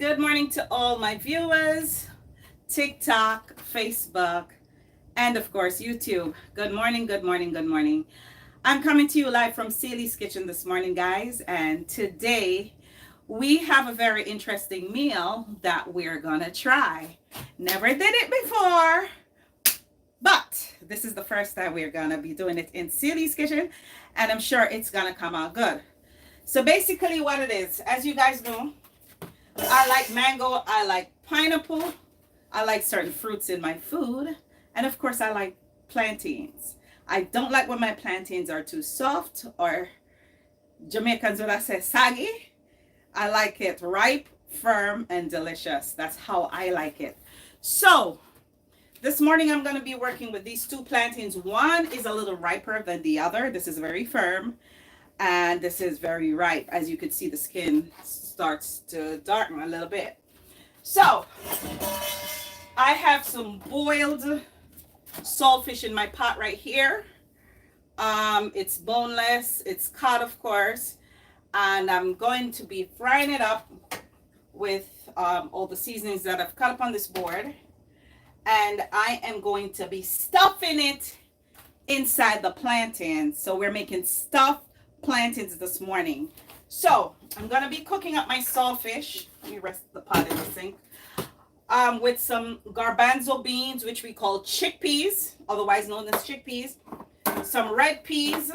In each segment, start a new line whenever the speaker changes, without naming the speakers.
Good morning to all my viewers, TikTok, Facebook, and of course YouTube. Good morning, good morning, good morning. I'm coming to you live from Sally's Kitchen this morning, guys, and today we have a very interesting meal that we're gonna try. Never did it before, but this is the first time we're gonna be doing it in Sally's Kitchen, and I'm sure it's gonna come out good. So basically what it is, as you guys know, I like mango, I like pineapple, I like certain fruits in my food, and of course I like plantains. I don't like when my plantains are too soft, or Jamaicans would say saggy. I like it ripe, firm, and delicious. That's how I like it. So this morning I'm going to be working with these two plantains. One is a little riper than the other. This is very firm, and this is very ripe. As you can see, the skin starts to darken a little bit. So I have some boiled saltfish in my pot right here. It's boneless, it's cod, of course, and I'm going to be frying it up with all the seasonings that I've cut up on this board, and I am going to be stuffing it inside the plantains. So we're making stuffed plantains this morning. So I'm going to be cooking up my saltfish. Let me rest the pot in the sink. With some garbanzo beans, which we call chickpeas, otherwise known as chickpeas. Some red peas,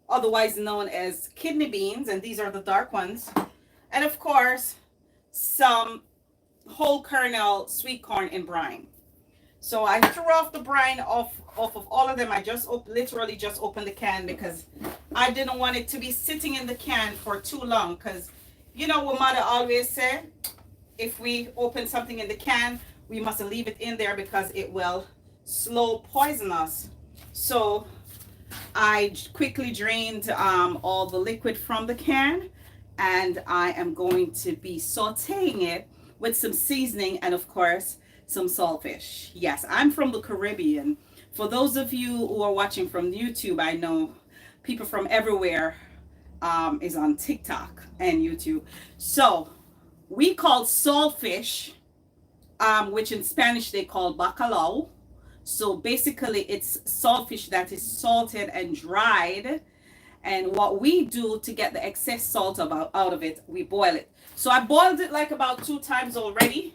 otherwise known as kidney beans, and these are the dark ones. And of course, some whole kernel sweet corn in brine. So I threw off the brine off of all of them. I just literally just opened the can because I didn't want it to be sitting in the can for too long. Because you know what mother always said, if we open something in the can, we must leave it in there because it will slow poison us. So I quickly drained all the liquid from the can, and I am going to be sauteing it with some seasoning and of course some saltfish. Yes, I'm from the Caribbean. For those of you who are watching from YouTube, I know people from everywhere is on TikTok and YouTube. So we call saltfish, which in Spanish they call bacalao. So basically it's saltfish that is salted and dried. And what we do to get the excess salt out of it, we boil it. So I boiled it like about 2 times already,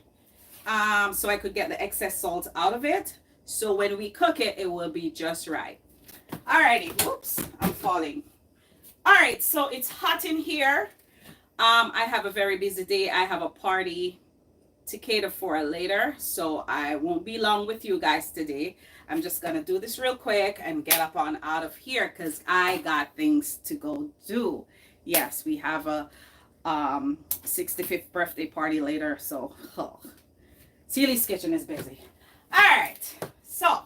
so I could get the excess salt out of it. So when we cook it, it will be just right. Alrighty, whoops, I'm falling. All right, so it's hot in here. I have a very busy day. I have a party to cater for later, so I won't be long with you guys today. I'm just gonna do this real quick and get up on out of here because I got things to go do. Yes, we have a 65th birthday party later, so Sally's Kitchen is busy. All right, so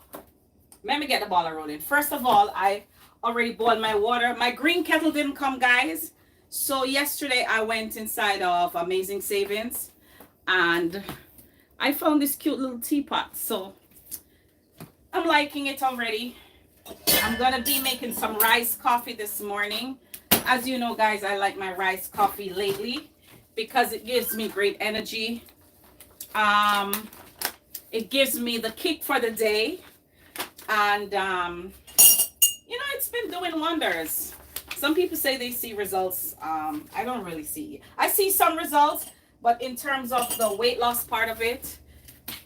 let me get the ball rolling. First of all, I already boiled my water. My green kettle didn't come, guys. So yesterday I went inside of Amazing Savings and I found this cute little teapot. So I'm liking it already. I'm gonna be making some rice coffee this morning. As you know, guys, I like my rice coffee lately because it gives me great energy. It gives me the kick for the day, and you know, it's been doing wonders. Some people say they see results. I don't really see. I see some results, but in terms of the weight loss part of it,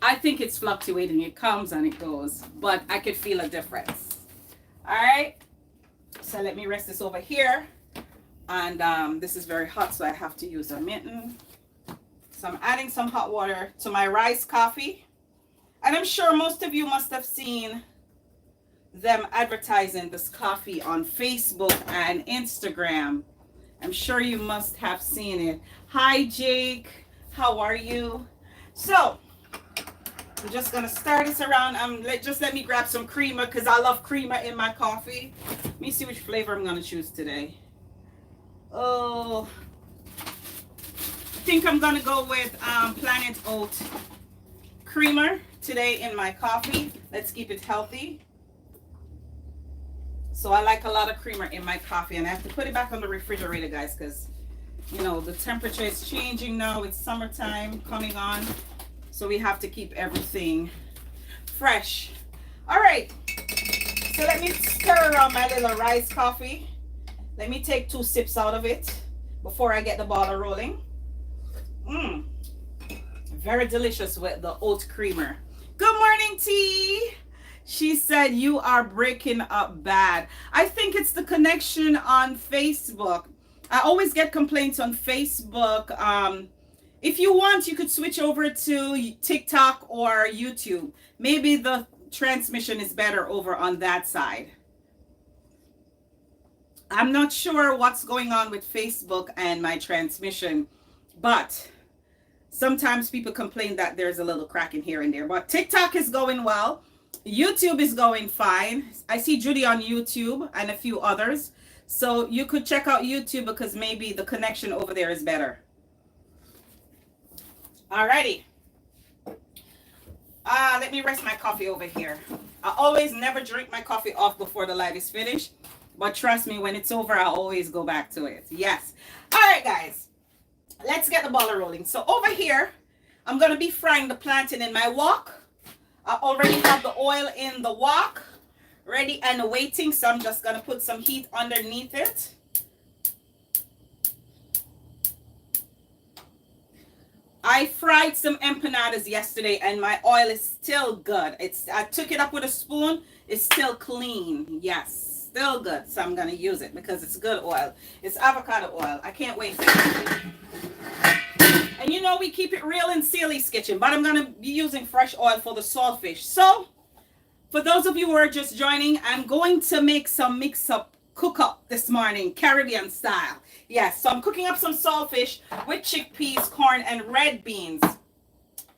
I think it's fluctuating. It comes and it goes, but I could feel a difference. All right, so let me rest this over here. And this is very hot, so I have to use a mitten. So I'm adding some hot water to my rice coffee. And I'm sure most of you must have seen them advertising this coffee on Facebook and Instagram. I'm sure you must have seen it. Hi, Jake. How are you? So I'm just going to stir this around. Just let me grab some creamer because I love creamer in my coffee. Let me see which flavor I'm going to choose today. Oh, I think I'm going to go with Planet Oat creamer today in my coffee. Let's keep it healthy. So I like a lot of creamer in my coffee, and I have to put it back on the refrigerator, guys, because You know, the temperature is changing now. It's summertime coming on. So we have to keep everything fresh. All right. So let me stir around my little rice coffee. Let me take 2 sips out of it before I get the bottle rolling. Very delicious with the oat creamer. Good morning, T. She said you are breaking up bad. I think it's the connection on Facebook. I always get complaints on Facebook. If you want, you could switch over to TikTok or YouTube. Maybe the transmission is better over on that side. I'm not sure what's going on with Facebook and my transmission, but sometimes people complain that there's a little crack in here and there. But TikTok is going well. YouTube is going fine. I see Judy on YouTube and a few others. So you could check out YouTube because maybe the connection over there is better. Alrighty. Let me rest my coffee over here. I always never drink my coffee off before the live is finished. But trust me, when it's over, I'll always go back to it. Yes. All right, guys. Let's get the ball rolling. So over here, I'm going to be frying the plantain in my wok. I already have the oil in the wok ready and waiting. So I'm just going to put some heat underneath it. I fried some empanadas yesterday and my oil is still good. I took it up with a spoon. It's still clean. Yes, still good. So I'm going to use it because it's good oil. It's avocado oil. I can't wait for it. And you know we keep it real in Sally's Kitchen, but I'm going to be using fresh oil for the saltfish. So for those of you who are just joining, I'm going to make some mix-up cook-up this morning, Caribbean style. Yes, so I'm cooking up some saltfish with chickpeas, corn, and red beans.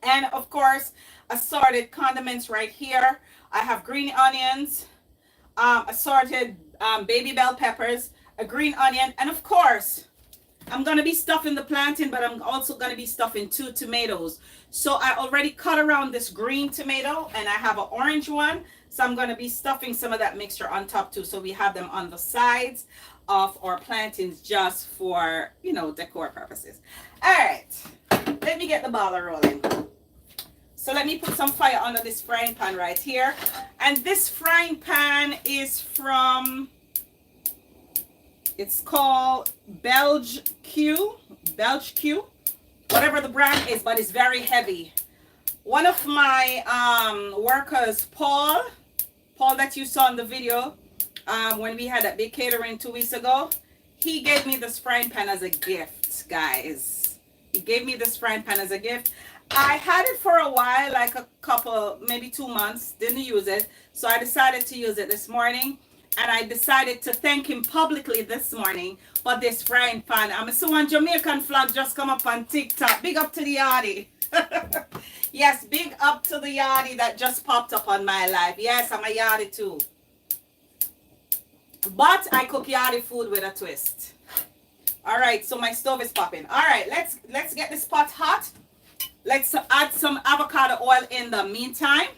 And of course, assorted condiments right here. I have green onions, assorted baby bell peppers, a green onion, and of course, I'm going to be stuffing the plantain, but I'm also going to be stuffing 2 tomatoes. So I already cut around this green tomato, and I have an orange one. So I'm going to be stuffing some of that mixture on top too. So we have them on the sides of our plantains just for, you know, decor purposes. All right, let me get the ball rolling. So let me put some fire under this frying pan right here. And this frying pan is from, it's called Belge Q, whatever the brand is, but it's very heavy. One of my workers, Paul that you saw in the video, when we had that big catering 2 weeks ago, he gave me this frying pan as a gift, guys. He gave me this frying pan as a gift. I had it for a while, like a couple, maybe 2 months, didn't use it. So I decided to use it this morning. And I decided to thank him publicly this morning for this frying pan. I'm so one Jamaican flag just come up on TikTok. Big up to the yardie. Yes, big up to the yardie that just popped up on my life. Yes, I'm a yardie too. But I cook yardie food with a twist. All right, so my stove is popping. All right, let's get this pot hot. Let's add some avocado oil in the meantime.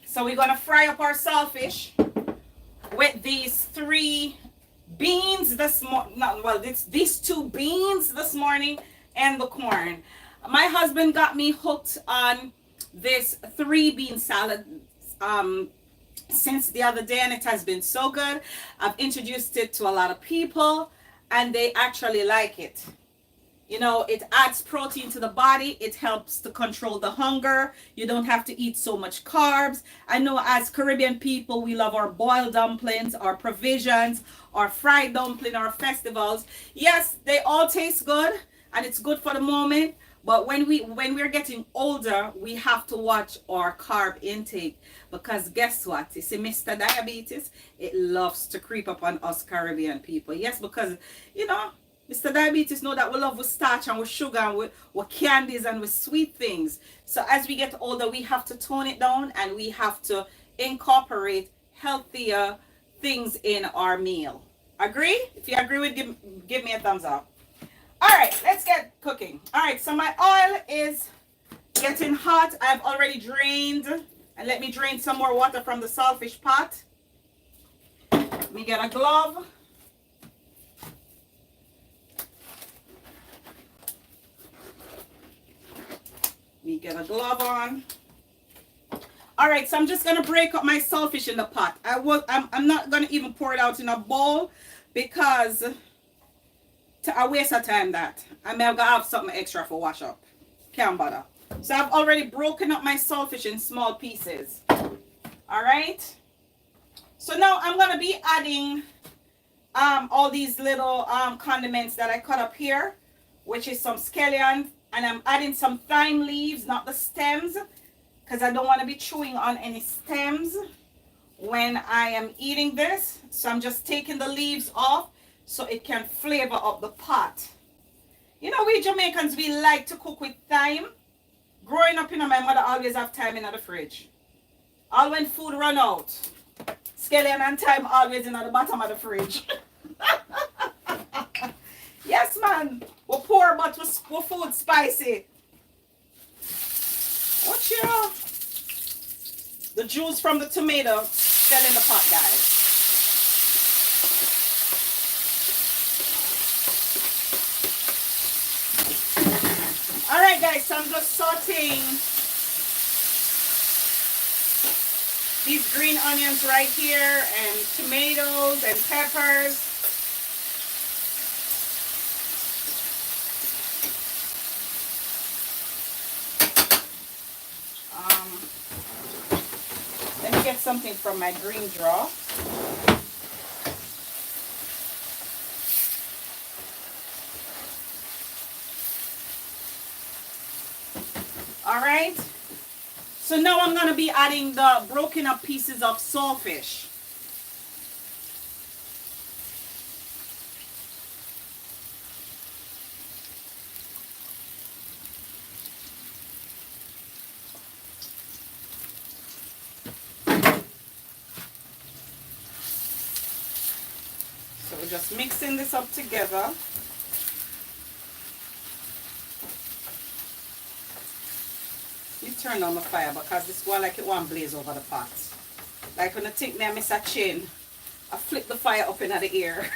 So we're going to fry up our saltfish with these 3 beans this morning. Well, it's these 2 beans this morning and the corn. My husband got me hooked on this 3 bean salad since the other day, and it has been so good. I've introduced it to a lot of people and they actually like it. You know, it adds protein to the body. It helps to control the hunger. You don't have to eat so much carbs. I know as Caribbean people, we love our boiled dumplings, our provisions, our fried dumpling, our festivals. Yes, they all taste good and it's good for the moment. But when we're getting older, we have to watch our carb intake because guess what? You see, Mr. Diabetes, it loves to creep up on us Caribbean people. Yes, because, you know, Mr. Diabetes know that we love with starch and with sugar and with candies and with sweet things. So as we get older, we have to tone it down and we have to incorporate healthier things in our meal. Agree? If you agree with, give me a thumbs up. All right, let's get cooking. All right, so my oil is getting hot. I've already drained, and let me drain some more water from the saltfish pot. me get a glove. Me get a glove on. All right, so I'm just gonna break up my saltfish in the pot. I'm not gonna even pour it out in a bowl because I waste of time that. I may have something extra for wash up. Can't bother. So I've already broken up my saltfish in small pieces. All right. So now I'm gonna be adding all these little condiments that I cut up here, which is some scallion, and I'm adding some thyme leaves, not the stems, because I don't want to be chewing on any stems when I am eating this. So I'm just taking the leaves off so it can flavor up the pot. You know, we Jamaicans, we like to cook with thyme. Growing up, you know, my mother always have thyme in the fridge. All when food run out, scallion and thyme always in the bottom of the fridge. Yes, man. We're poor, but we're food spicy. Watch out. The juice from the tomato fell in the pot, guys. All right, guys, so I'm just sauteing these green onions right here, and tomatoes and peppers. Let me get something from my green drawer. All right. So now I'm going to be adding the broken up pieces of saltfish. So we're just mixing this up together. You turn on the fire because this one like it won't blaze over the pot. Like when I think me I miss a chin, I flip the fire up into the air.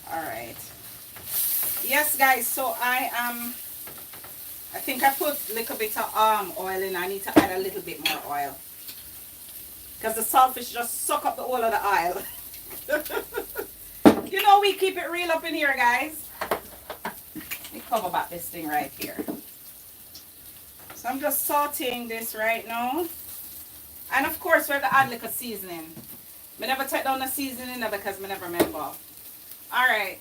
Alright. Yes, guys, so I think I put a little bit of oil in. I need to add a little bit more oil. Because the saltfish just suck up the whole of the oil. You know we keep it real up in here, guys. Let me cover back this thing right here. So I'm just sauteing this right now. And of course we're going to add like a seasoning. I never take down the seasoning because I never remember. Alright.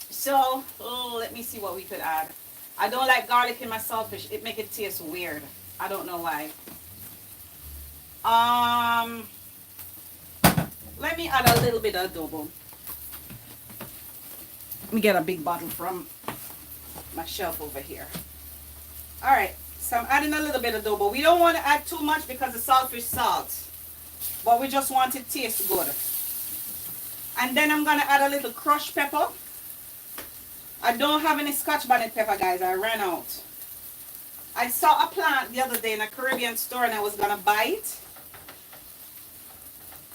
So, let me see what we could add. I don't like garlic in my saltfish. It makes it taste weird. I don't know why. Let me add a little bit of adobo. Let me get a big bottle from my shelf over here. Alright, so I'm adding a little bit of adobo. We don't want to add too much because the saltfish salt, but we just want it to taste good. And then I'm going to add a little crushed pepper. I don't have any Scotch bonnet pepper, guys. I ran out. I saw a plant the other day in a Caribbean store and I was going to buy it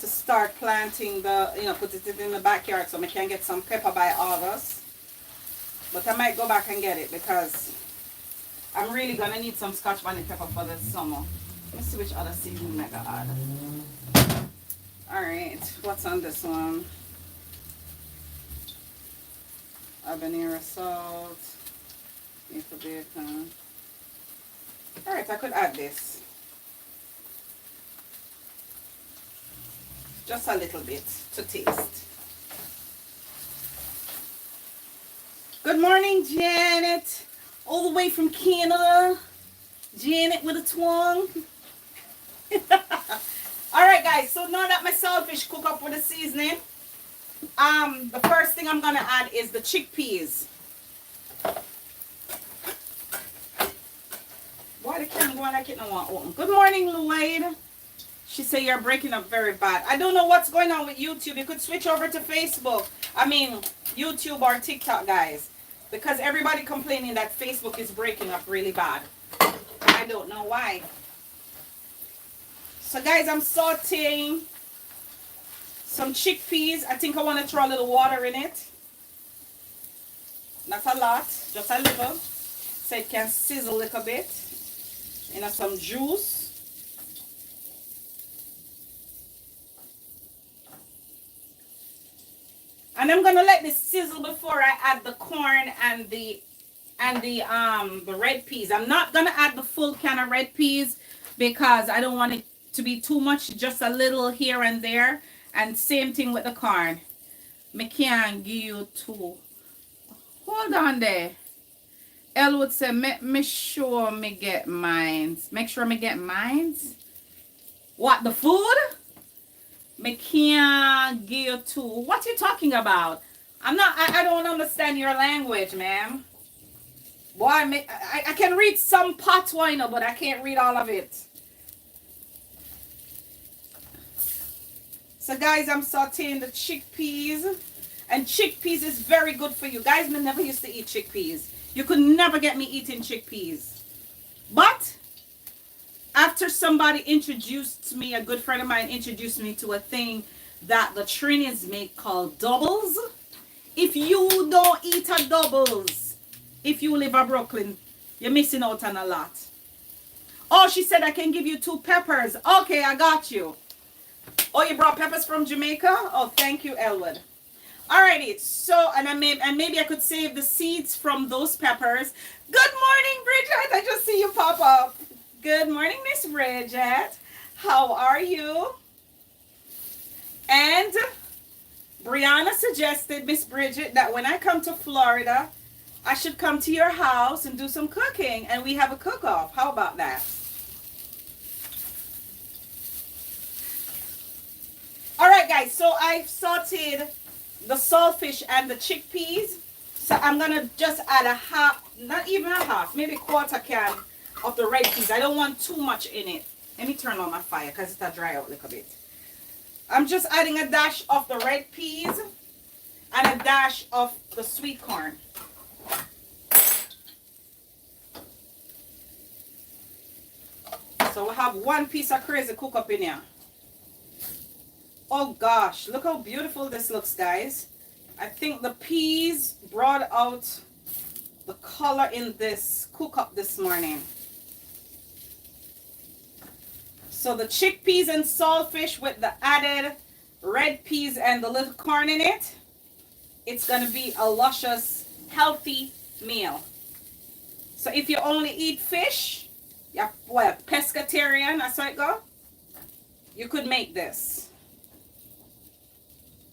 to start planting put it in the backyard so I can get some pepper by August. But I might go back and get it because I'm really going to need some Scotch bonnet pepper for this summer. Let me see which other seasoning I got add. Alright, what's on this one? Habanero salt, maple bacon. Alright, I could add this. Just a little bit to taste. Good morning, Janet. All the way from Canada. Janet with a twang. Alright, guys. So now that my saltfish cook up with the seasoning, the first thing I'm going to add is the chickpeas. Why the camera going like it no want open? Good morning, Lloyd. She said you're breaking up very bad. I don't know what's going on with YouTube. You could switch over to Facebook. I mean, YouTube or TikTok, guys. Because everybody complaining that Facebook is breaking up really bad. I don't know why. So guys, I'm sauteing some chickpeas. I think I want to throw a little water in it. Not a lot, just a little. So it can sizzle a little bit. You know, some juice. And I'm gonna let this sizzle before I add the corn and the red peas. I'm not gonna add the full can of red peas because I don't want it to be too much, just a little here and there. And same thing with the corn. Me can't give you two. Hold on there. Elle would say, make sure me get mines. Make sure me get mines. What, the food? Me can't give you two. What you talking about? I don't understand your language, ma'am. Boy, I can read some patois, you know, but I can't read all of it. So guys, I'm sauteing the chickpeas. And chickpeas is very good for you. Guys, me never used to eat chickpeas. You could never get me eating chickpeas. But after somebody introduced me, a good friend of mine introduced me to a thing that the Trinis make called doubles. If you don't eat a doubles, if you live in Brooklyn, you're missing out on a lot. Oh, she said I can give you 2 peppers. Okay, I got you. Oh, you brought peppers from Jamaica? Oh, thank you, Elwood. Alrighty, so, and maybe I could save the seeds from those peppers. Good morning, Bridget. I just see you pop up. Good morning, Miss Bridget. How are you? And Brianna suggested, Miss Bridget, that when I come to Florida, I should come to your house and do some cooking, and we have a cook-off. How about that? All right, guys, so I've sauteed the saltfish and the chickpeas. So I'm gonna just add a half, not even a half, maybe quarter can of the red peas. I don't want too much in it. Let me turn on my fire because it'll dry out a little bit. I'm just adding a dash of the red peas and a dash of the sweet corn. So we'll have 1 piece of crazy cook up in here. Oh gosh, look how beautiful this looks, guys. I think the peas brought out the color in this cook up this morning. So the chickpeas and saltfish with the added red peas and the little corn in it, it's going to be a luscious, healthy meal. So if you only eat fish, you're, well, pescatarian, that's how it go, you could make this.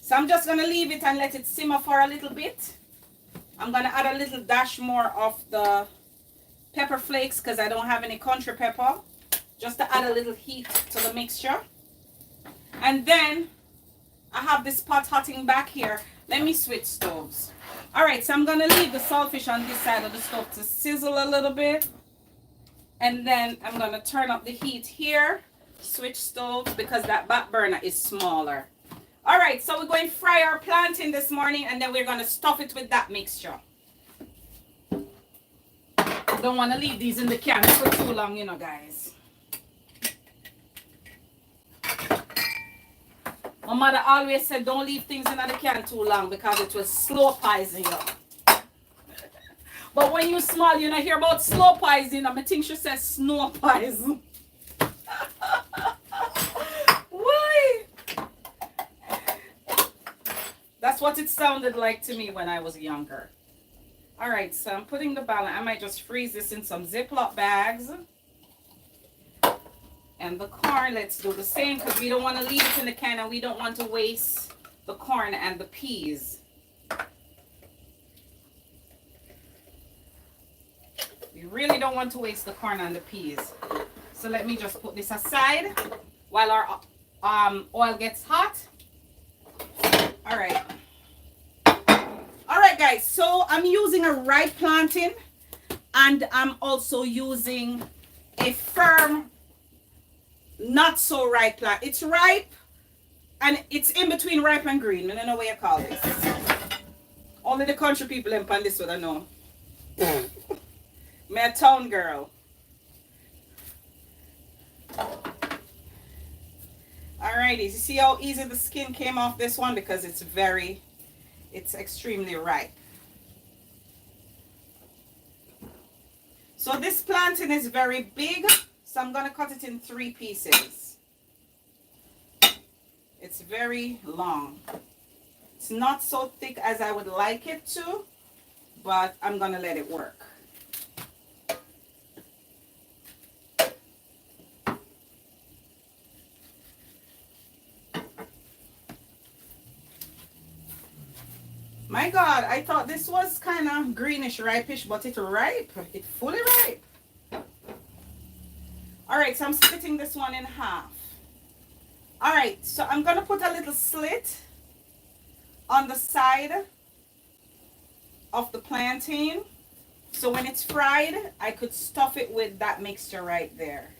So I'm just going to leave it and let it simmer for a little bit. I'm going to add a little dash more of the pepper flakes because I don't have any country pepper. Just to add a little heat to the mixture. And then I have this pot hotting back here. Let me switch stoves. Alright, so I'm going to leave the saltfish on this side of the stove to sizzle a little bit. And then I'm going to turn up the heat here. Switch stoves because that back burner is smaller. All right, so we're going to fry our plantain this morning, and then we're going to stuff it with that mixture. Don't want to leave these in the can for too long, you know, guys. My mother always said, don't leave things in the can too long because it will slow poison you. But when you small, you know, hear about slow poison. I think she says snow poison. Why? That's what it sounded like to me when I was younger. All right, so I'm putting the balance. I might just freeze this in some Ziploc bags. And the corn, let's do the same because we don't want to leave it in the can and we don't want to waste the corn and the peas. We really don't want to waste the corn and the peas. So let me just put this aside while our oil gets hot. All right. All right, guys. So I'm using a ripe plantain, and I'm also using a firm, not so ripe plantain. It's ripe, and it's in between ripe and green. I don't know what you call this. Only the country people in this would I know. Me a town girl. Alrighty, you see how easy the skin came off this one because it's extremely ripe. So this plantain is very big, so I'm going to cut it in 3 pieces. It's very long. It's not so thick as I would like it to, but I'm going to let it work. My God, I thought this was kind of greenish, ripish, but it's ripe. It's fully ripe. All right, so I'm splitting this one in half. All right, so I'm going to put a little slit on the side of the plantain. So when it's fried, I could stuff it with that mixture right there.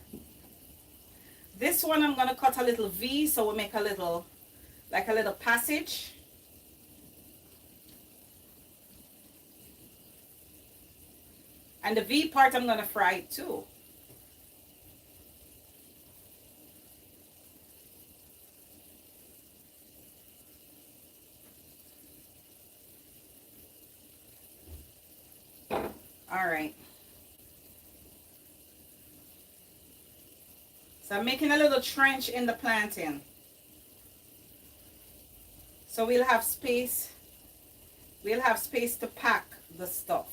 This one I'm going to cut a little V, so we'll make a little, like a little passage. And the V part I'm going to fry too. All right. So I'm making a little trench in the plantain. So we'll have space. We'll have space to pack the stuff.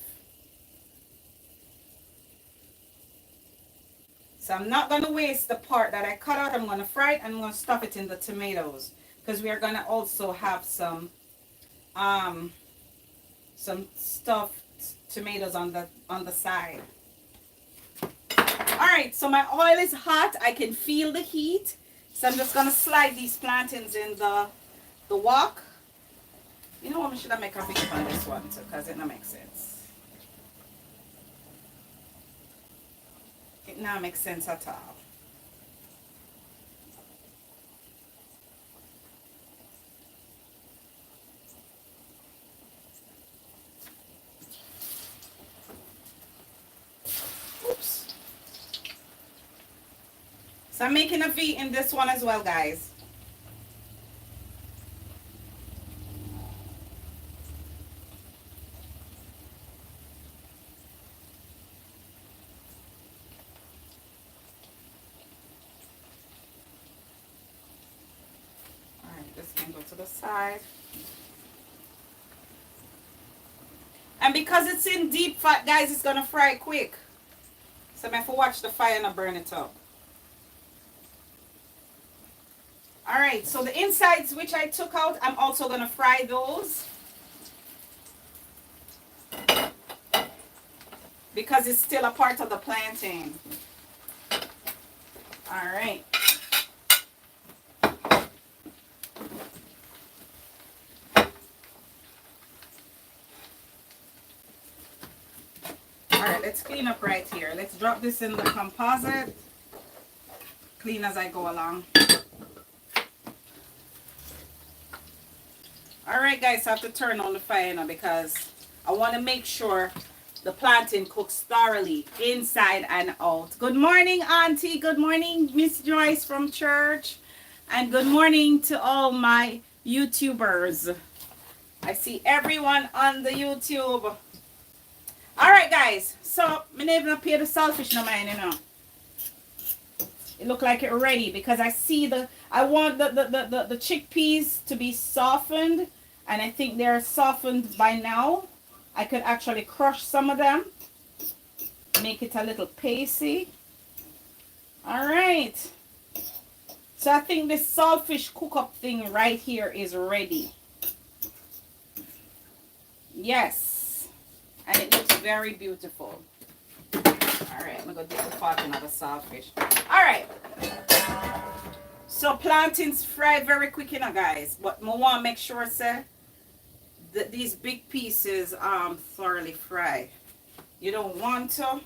So I'm not going to waste the part that I cut out. I'm going to fry it and I'm going to stuff it in the tomatoes because we are going to also have some stuffed tomatoes on the side. All right, so my oil is hot. I can feel the heat. So I'm just going to slide these plantains in the wok. You know what, should I make a video on this one too because it don't make sense. It now makes sense at all. Oops. So I'm making a V in this one as well, guys. To the side. And because it's in deep fat, guys, it's gonna fry quick. So I have to watch the fire and burn it up. Alright, so the insides which I took out, I'm also gonna fry those. Because it's still a part of the plantain. Alright. Let's clean up right here. Let's drop this in the composite. Clean as I go along. Alright guys, I have to turn on the fire now because I want to make sure the plantain cooks thoroughly inside and out. Good morning, Auntie. Good morning, Miss Joyce from church. And good morning to all my YouTubers. I see everyone on the YouTube. Alright guys, so I'm not even pay the saltfish no mind, you know. It look like it ready because I want the chickpeas to be softened, and I think they're softened by now. I could actually crush some of them, make it a little pasty. Alright. So I think this saltfish cook up thing right here is ready. Yes. And it looks very beautiful. Alright, I'm going to dip the pot in the saltfish. Alright. So plantains fry very quick, you know, guys. But I want to make sure, say, that these big pieces thoroughly fry. You don't want to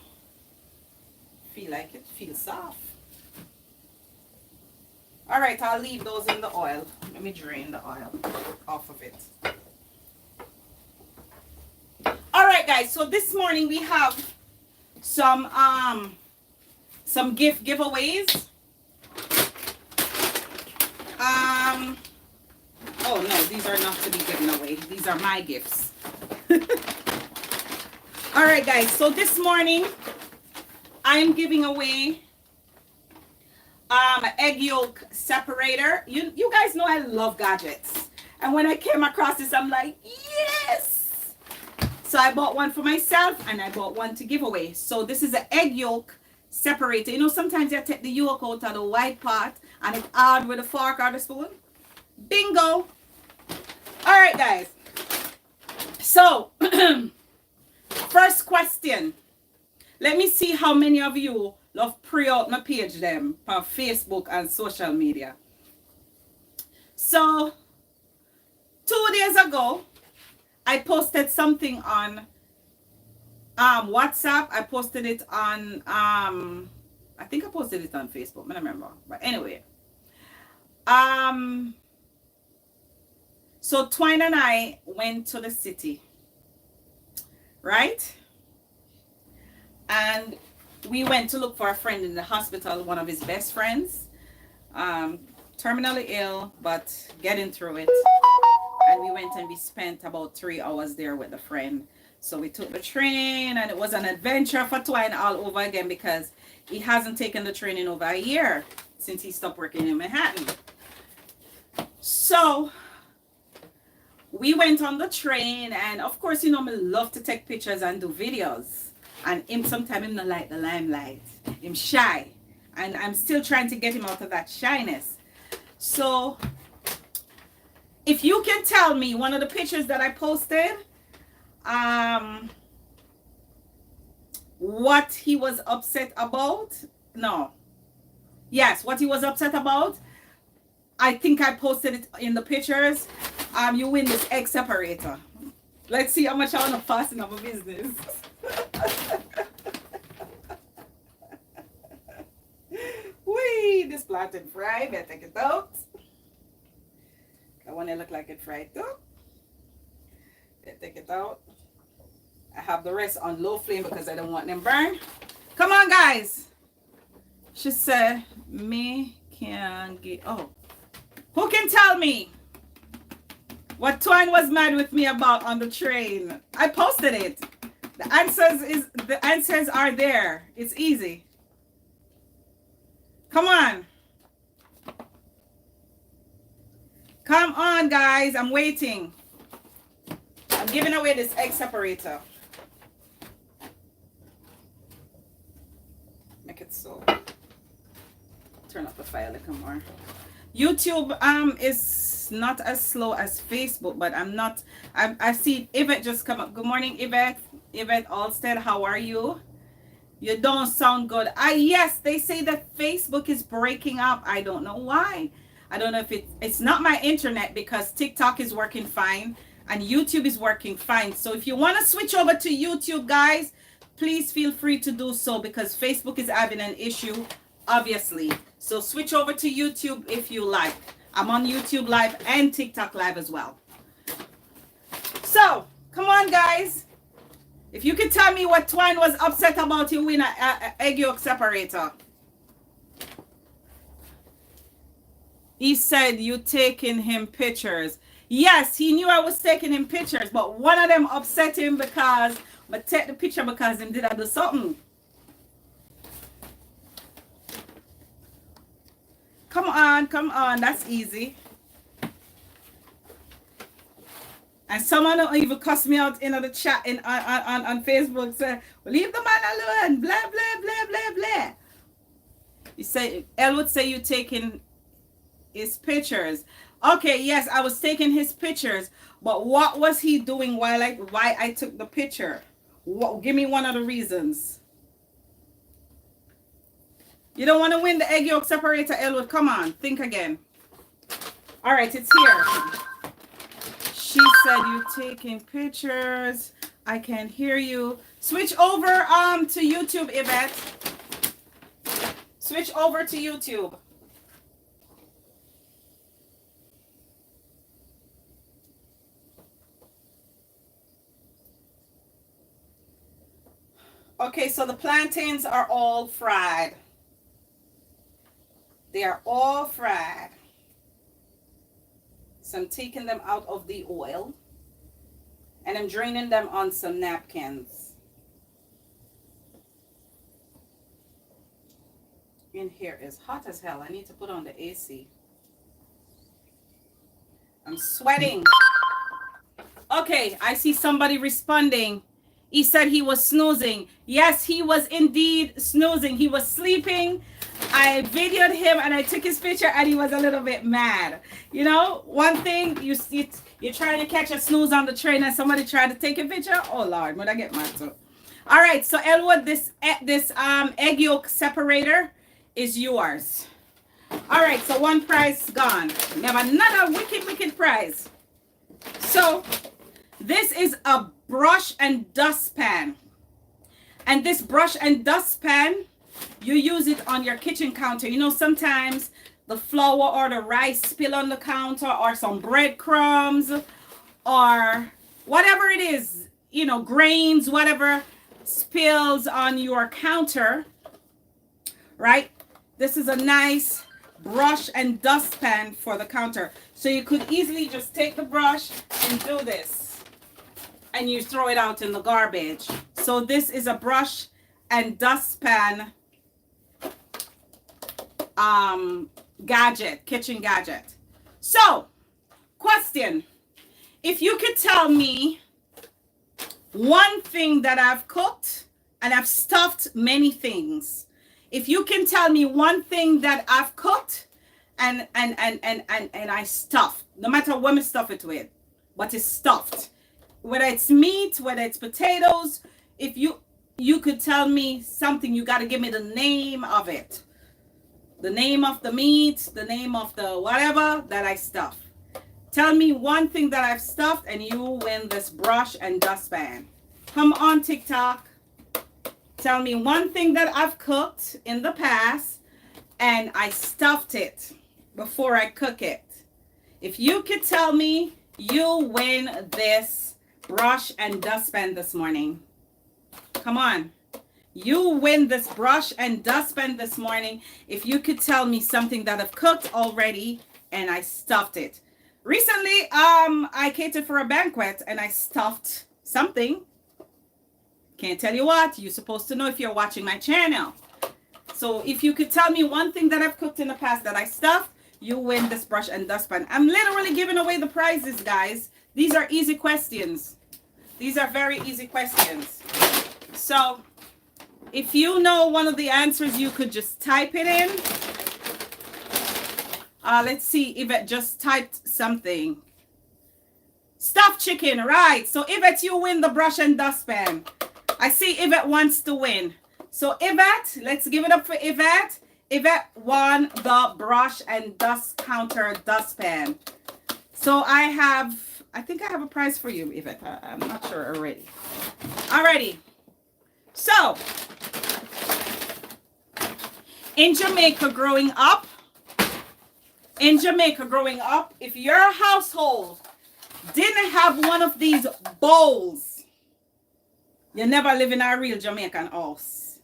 feel like it feels soft. Alright, I'll leave those in the oil. Let me drain the oil off of it. Alright guys, so this morning we have some giveaways. Oh no, these are not to be given away. These are my gifts. All right, guys. So this morning, I am giving away egg yolk separator. You guys know I love gadgets, and when I came across this, I'm like, yes. So I bought one for myself, and I bought one to give away. So this is an egg yolk separator. You know, sometimes you take the yolk out of the white part, and it's hard with a fork or the spoon. Bingo. All right, guys. So first question. Let me see how many of you love pray out my page them on Facebook and social media. So 2 days ago, I posted something on WhatsApp. I posted it on I think I posted it on Facebook. I don't remember. But anyway. So Twine and I went to the city. Right? And we went to look for a friend in the hospital, one of his best friends, terminally ill, but getting through it. And we went and we spent about 3 hours there with the friend. So we took the train, and it was an adventure for Twine all over again, because he hasn't taken the train in over a year since he stopped working in Manhattan. So we went on the train, and of course, you know, I love to take pictures and do videos. And him sometimes him not like the limelight. Him shy. And I'm still trying to get him out of that shyness. So if you can tell me one of the pictures that I posted, what he was upset about. No. Yes, what he was upset about. I think I posted it in the pictures. You win this egg separator. Let's see how much I want to fasten up a business. Wee, this plantain fried. Better take it out. I want to look like it fried too. Better take it out. I have the rest on low flame because I don't want them burn. Come on, guys. She said, me can get. Oh, who can tell me what Twine was mad with me about on the train? I posted it. The answers are there. It's easy. Come on. Come on, guys. I'm waiting. I'm giving away this egg separator. Make it so. Turn up the fire a little more. YouTube is not as slow as Facebook, but I see Yvette just come up. Good morning, Yvette. Yvette Alstead, how are you? You don't sound good. Yes, they say that Facebook is breaking up. I don't know why. I don't know if it's not my internet, because TikTok is working fine and YouTube is working fine. So if you want to switch over to YouTube, guys, please feel free to do so, because Facebook is having an issue, obviously. So switch over to YouTube if you like. I'm on YouTube Live and TikTok Live as well. So, come on, guys. If you could tell me what Twine was upset about, you win an egg yolk separator. He said you taking him pictures. Yes, he knew I was taking him pictures, but one of them upset him because I take the picture because him did I do something. Come on, that's easy. And someone even cussed me out in the chat on Facebook, say, well, leave the man alone, blah, blah, blah, blah, blah. You say, Elle would say you taking his pictures. Okay, yes, I was taking his pictures, but what was he doing why I took the picture? Give me one of the reasons. You don't want to win the egg yolk separator, Elwood. Come on, think again. All right, it's here. She said you taking pictures. I can't hear you. Switch over to YouTube, Yvette. Switch over to YouTube. Okay, so the plantains are all fried. They are all fried. So I'm taking them out of the oil and I'm draining them on some napkins. In here is hot as hell. I need to put on the AC. I'm sweating. Okay, I see somebody responding. He said he was snoozing. Yes, he was indeed snoozing. He was sleeping. I videoed him and I took his picture and he was a little bit mad. You know, one thing, you're trying to catch a snooze on the train and somebody tried to take a picture. Oh Lord, would I get mad too? All right, so Elwood, this egg yolk separator is yours. All right, so one prize gone. We have another wicked prize. So this is a brush and dustpan. And this brush and dustpan, you use it on your kitchen counter. You know, sometimes the flour or the rice spill on the counter, or some breadcrumbs, or whatever it is, you know, grains, whatever spills on your counter, right? This is a nice brush and dustpan for the counter. So you could easily just take the brush and do this, and you throw it out in the garbage. So this is a brush and dustpan gadget, kitchen gadget. So, question: if you could tell me one thing that I've cooked, and I've stuffed many things. If you can tell me one thing that I've cooked and I stuffed, no matter what I stuff it with, but it's stuffed, whether it's meat, whether it's potatoes, if you could tell me something, you got to give me the name of it, the name of the meat, the name of the whatever that I stuff. Tell me one thing that I've stuffed and you win this brush and dustpan. Come on, TikTok. Tell me one thing that I've cooked in the past and I stuffed it before I cook it. If you could tell me, you win this brush and dustpan this morning. Come on. You win this brush and dustpan this morning if you could tell me something that I've cooked already and I stuffed it. Recently, I catered for a banquet and I stuffed something. Can't tell you what. You're supposed to know if you're watching my channel. So if you could tell me one thing that I've cooked in the past that I stuffed, you win this brush and dustpan. I'm literally giving away the prizes, guys. These are easy questions. These are very easy questions. So if you know one of the answers, you could just type it in. Let's see. Yvette just typed something. Stuffed chicken, right? So Yvette, you win the brush and dustpan. I see Yvette wants to win. So Yvette, let's give it up for Yvette. Yvette won the brush and dust counter dustpan. So I think I have a prize for you, Yvette. I'm not sure already. Alrighty. So in Jamaica growing up, if your household didn't have one of these bowls, you never live in a real Jamaican house.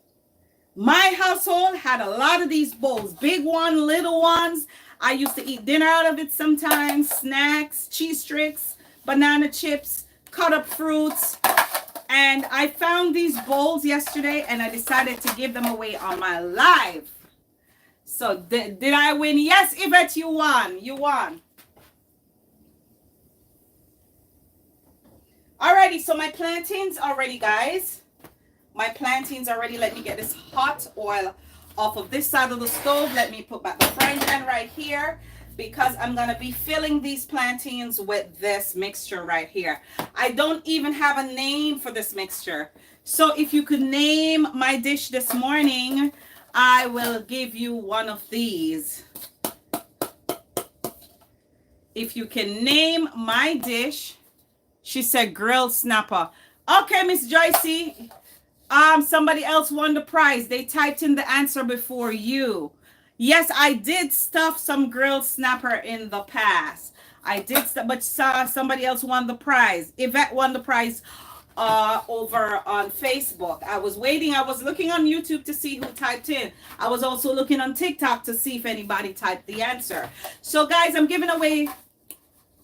My household had a lot of these bowls, big one, little ones. I used to eat dinner out of it sometimes, snacks, cheese tricks, banana chips, cut up fruits. And I found these bowls yesterday and I decided to give them away on my live. So did I win? Yes, Yvette, you won. You won. Alrighty, so my plantains are ready, guys. My plantains are ready. Let me get this hot oil off of this side of the stove. Let me put back the frying pan right here because I'm going to be filling these plantains with this mixture right here. I don't even have a name for this mixture. So if you could name my dish this morning, I will give you one of these. If you can name my dish, she said grilled snapper. Okay, Miss Joycey. Somebody else won the prize. They typed in the answer before you. Yes, I did stuff some grilled snapper in the past. I did, but somebody else won the prize. Yvette won the prize over on Facebook. I was waiting. I was looking on YouTube to see who typed in. I was also looking on TikTok to see if anybody typed the answer. So, guys, I'm giving away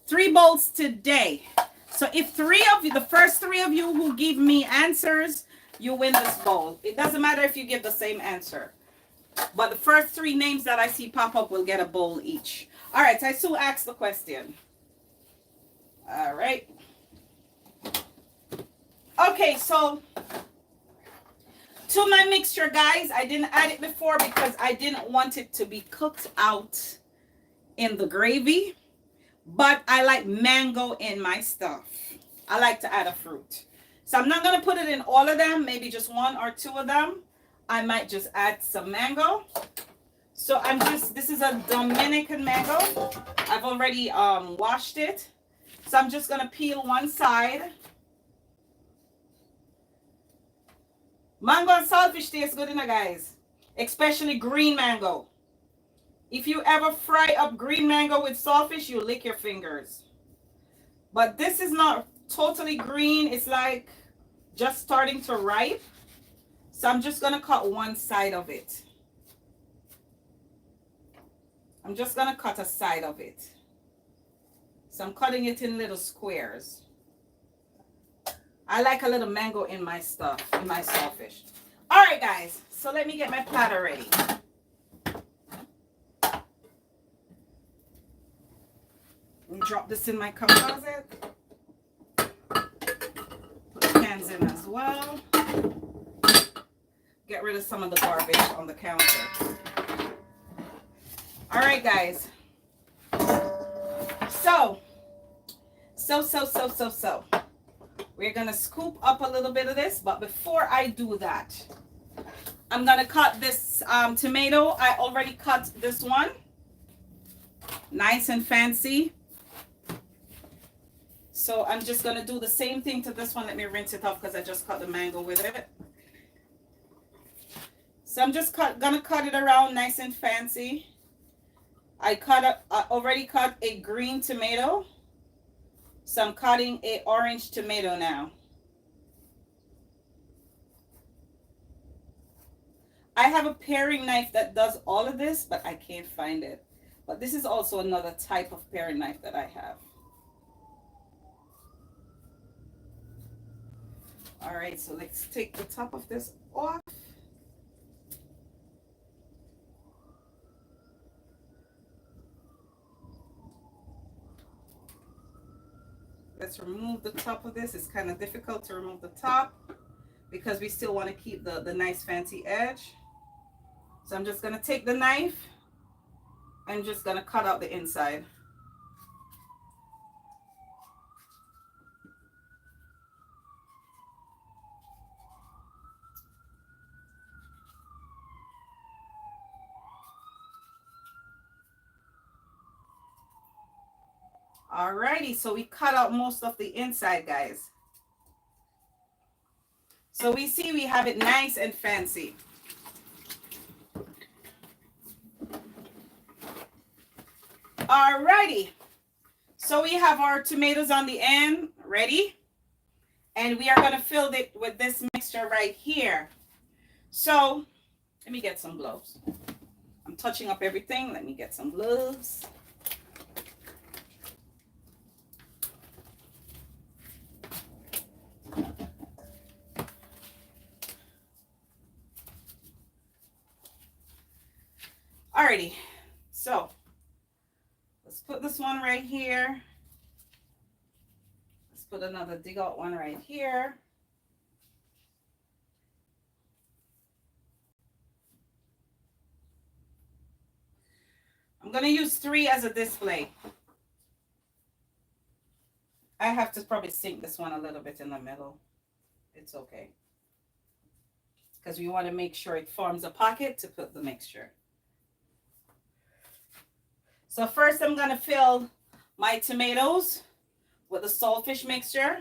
3 bowls today. So if 3 of you, the first 3 of you who give me answers, you win this bowl. It doesn't matter if you give the same answer. But the first 3 names that I see pop up will get a bowl each. All right, I Sue asked the question. All right. Okay, so to my mixture, guys, I didn't add it before because I didn't want it to be cooked out in the gravy. But I like mango in my stuff. I like to add a fruit. So I'm not going to put it in all of them, maybe just 1 or 2 of them. I might just add some mango. So this is a Dominican mango. I've already washed it. So I'm just going to peel one side. Mango and saltfish taste good, guys. Especially green mango. If you ever fry up green mango with saltfish, you lick your fingers. But this is not totally green. It's like just starting to ripe. So I'm just going to cut one side of it. I'm just going to cut a side of it. So I'm cutting it in little squares. I like a little mango in my stuff, in my saltfish. All right, guys. So let me get my platter ready. Let me drop this in my cup closet. Put the cans in as well. Get rid of some of the garbage on the counter. All right, guys. So. We're going to scoop up a little bit of this. But before I do that, I'm going to cut this tomato. I already cut this one. Nice and fancy. So I'm just going to do the same thing to this one. Let me rinse it off because I just cut the mango with it. So I'm just going to cut it around nice and fancy. I already cut a green tomato. So I'm cutting an orange tomato now. I have a paring knife that does all of this, but I can't find it. But this is also another type of paring knife that I have. All right, so let's take the top of this off. Let's remove the top of this. It's kind of difficult to remove the top because we still want to keep the nice fancy edge. So I'm just going to take the knife and just going to cut out the inside. Alrighty, so we cut out most of the inside, guys. So we see we have it nice and fancy. Alrighty, so we have our tomatoes on the end ready, and we are going to fill it with this mixture right here. So let me get some gloves. I'm touching up everything. Let me get some gloves. Alrighty, so let's put this one right here. Let's put another dig out one right here. I'm going to use 3 as a display. I have to probably sink this one a little bit in the middle. It's okay. Because we want to make sure it forms a pocket to put the mixture. So first I'm going to fill my tomatoes with the saltfish mixture.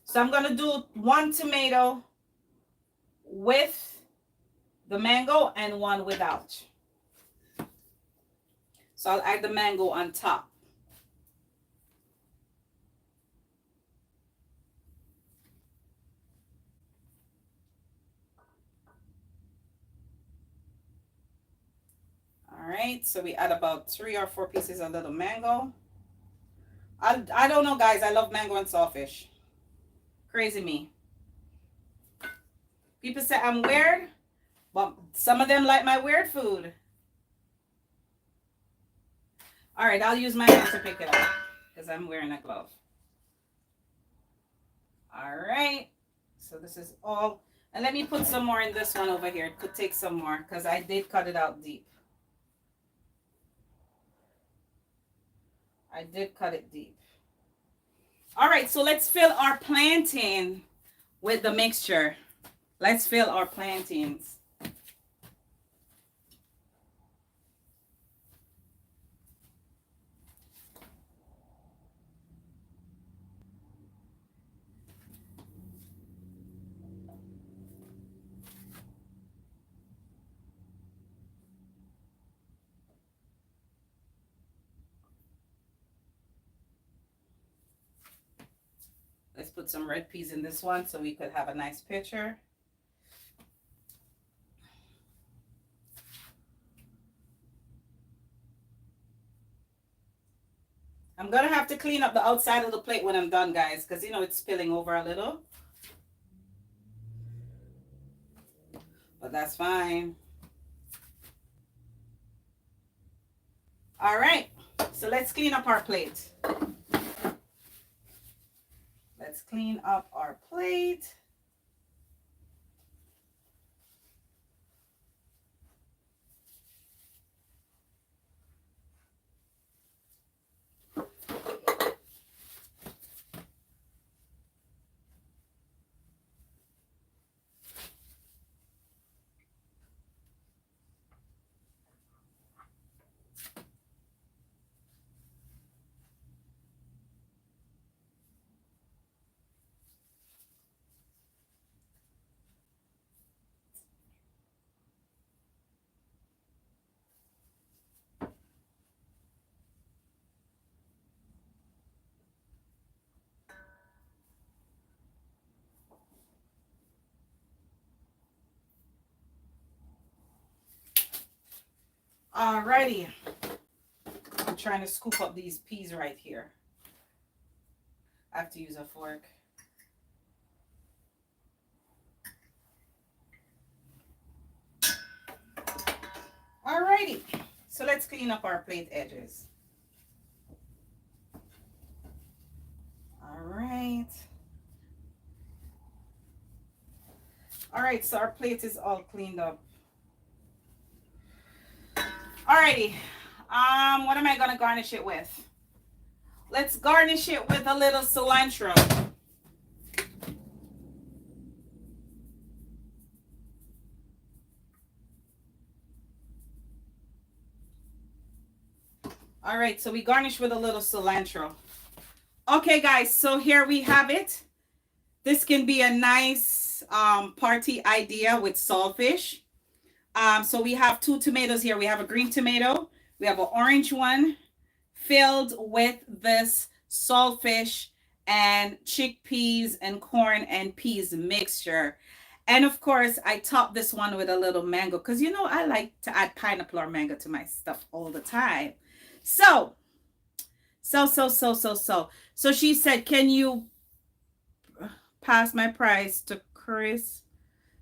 So I'm going to do 1 tomato with the mango and 1 without. So I'll add the mango on top. All right, so we add about 3 or 4 pieces of little mango. I don't know, guys. I love mango and saltfish. Crazy me. People say I'm weird, but some of them like my weird food. All right, I'll use my hand to pick it up because I'm wearing a glove. All right. So this is all. And let me put some more in this one over here. It could take some more because I did cut it out deep. I did cut it deep. All right, so let's fill our plantain with the mixture. Let's fill our plantains. Let's put some red peas in this one so we could have a nice picture. I'm going to have to clean up the outside of the plate when I'm done, guys, because, you know, it's spilling over a little. But that's fine. All right. So let's clean up our plate. Let's clean up our plate. Alrighty. I'm trying to scoop up these peas right here. I have to use a fork. Alrighty. So let's clean up our plate edges. Alright. Alright, so our plate is all cleaned up. Alrighty. What am I gonna garnish it with? Let's garnish it with a little cilantro. All right, so we garnish with a little cilantro. Okay, guys, so here we have it. This can be a nice party idea with saltfish. So we have 2 tomatoes here. We have a green tomato. We have an orange one filled with this saltfish and chickpeas and corn and peas mixture. And of course, I top this one with a little mango because, you know, I like to add pineapple or mango to my stuff all the time. So she said, can you pass my prize to Chris?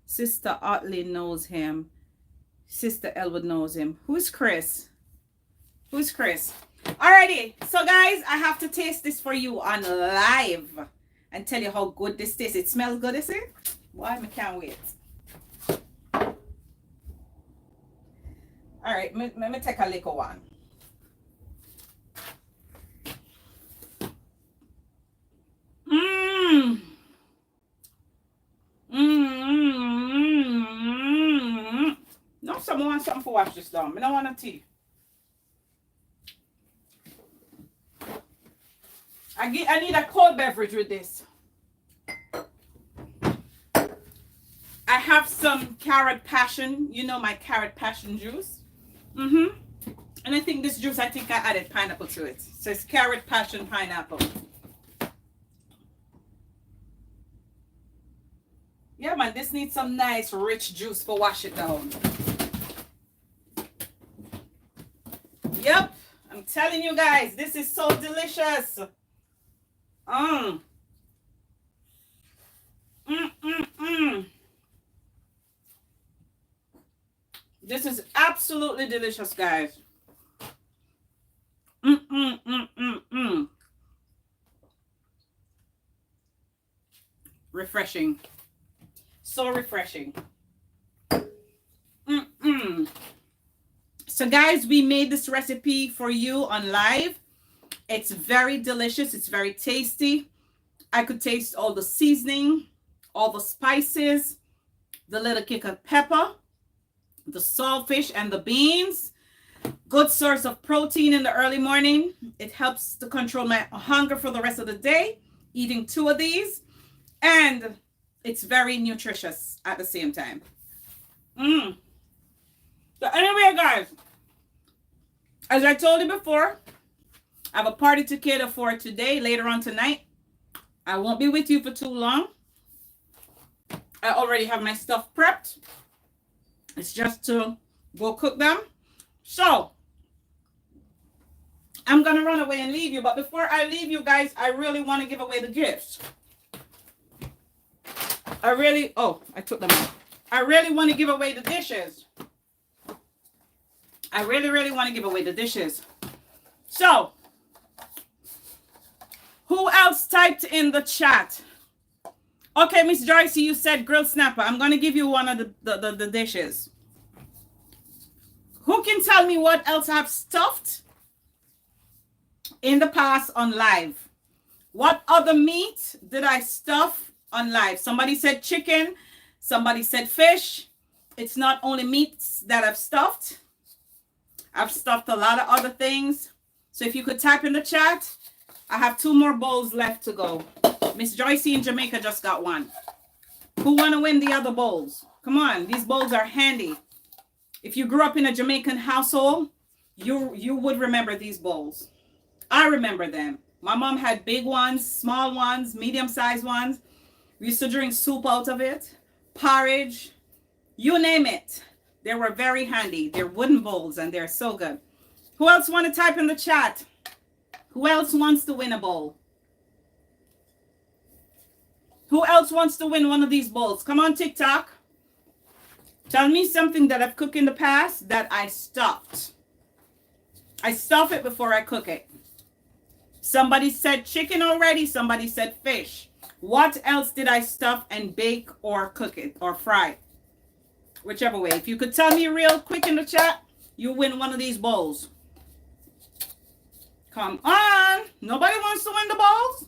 Sister Otley knows him. Sister Elwood knows him. Who's Chris? Who's Chris? Alrighty. So guys, I have to taste this for you on live and tell you how good this tastes. It smells good, is it? Boy, I can't wait. Alright, let me take a little one. No, someone wants something to wash this down. I don't want a tea. I need a cold beverage with this. I have some carrot passion. You know my carrot passion juice. And I think this juice, I added pineapple to it. So it's carrot passion pineapple. Yeah, man, this needs some nice rich juice for wash it down. Yep, I'm telling you guys, this is so delicious. Mm. Mm, mm, mm. This is absolutely delicious, guys. Mm, mm, mm, mm, mm. Refreshing. So refreshing. Mm, mm. So, guys, we made this recipe for you on live. It's very delicious. It's very tasty. I could taste all the seasoning, all the spices, the little kick of pepper, the saltfish, and the beans. Good source of protein in the early morning. It helps to control my hunger for the rest of the day, eating 2 of these. And it's very nutritious at the same time. So anyway, guys, as I told you before, I have a party to cater for today, later on tonight. I won't be with you for too long. I already have my stuff prepped. It's just to go cook them. So, I'm going to run away and leave you. But before I leave you guys, I really want to give away the gifts. I took them out. I really want to give away the dishes. I really want to give away the dishes. So, who else typed in the chat? Okay, Miss Joyce, you said grilled snapper. I'm going to give you one of the dishes. Who can tell me what else I've stuffed in the past on live? What other meat did I stuff on live? Somebody said chicken. Somebody said fish. It's not only meats that I've stuffed. I've stuffed a lot of other things. So if you could type in the chat, I have 2 more bowls left to go. Miss Joyce in Jamaica just got one. Who want to win the other bowls? Come on, these bowls are handy. If you grew up in a Jamaican household, you would remember these bowls. I remember them. My mom had big ones, small ones, medium-sized ones. We used to drink soup out of it, porridge, you name it. They were very handy. They're wooden bowls and they're so good. Who else want to type in the chat? Who else wants to win a bowl? Who else wants to win one of these bowls? Come on, TikTok. Tell me something that I've cooked in the past that I stuffed. I stuff it before I cook it. Somebody said chicken already. Somebody said fish. What else did I stuff and bake or cook it or fry? Whichever way. If you could tell me real quick in the chat, you win one of these bowls. Come on. Nobody wants to win the bowls?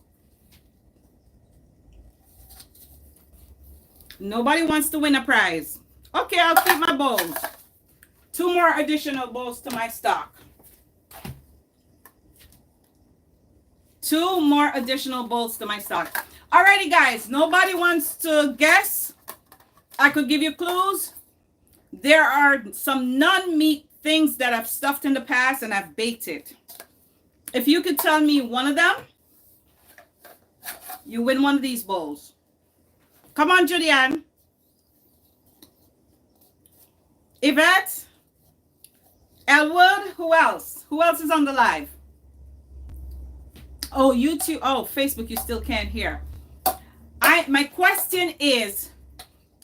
Nobody wants to win a prize. Okay, I'll keep my bowls. 2 more additional bowls to my stock. 2 more additional bowls to my stock. Alrighty, guys. Nobody wants to guess. I could give you clues. There are some non-meat things that I've stuffed in the past and I've baked it. If you could tell me one of them, you win one of these bowls. Come on, Julianne. Yvette. Elwood. Who else? Who else is on the live? Oh, YouTube. Oh, Facebook, you still can't hear. My question is,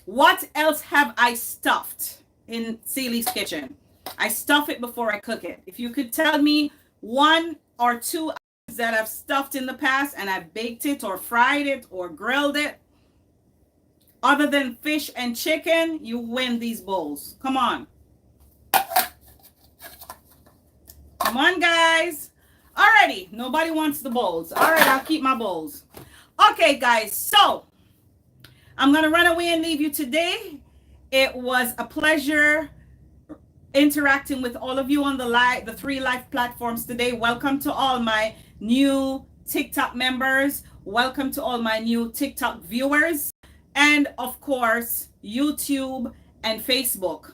what else have I stuffed in Celie's kitchen? I stuff it before I cook it. If you could tell me 1 or 2 items that I've stuffed in the past and I've baked it or fried it or grilled it, other than fish and chicken, you win these bowls. Come on. Come on, guys. Alrighty. Nobody wants the bowls. All right, I'll keep my bowls. Okay, guys. So, I'm going to run away and leave you today. It was a pleasure interacting with all of you on the 3 live platforms today. Welcome to all my new TikTok members. Welcome to all my new TikTok viewers. And of course, YouTube and Facebook.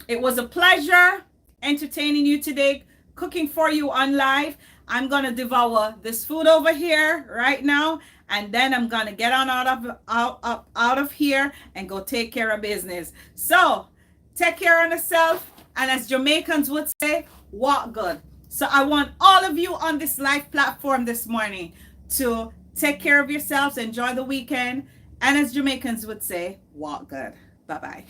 It was a pleasure entertaining you today, cooking for you on live. I'm going to devour this food over here right now. And then I'm going to get on out of here and go take care of business. So take care of yourself. And as Jamaicans would say, walk good. So I want all of you on this live platform this morning to Take care of yourselves. Enjoy the weekend. And as Jamaicans would say, walk good. Bye bye.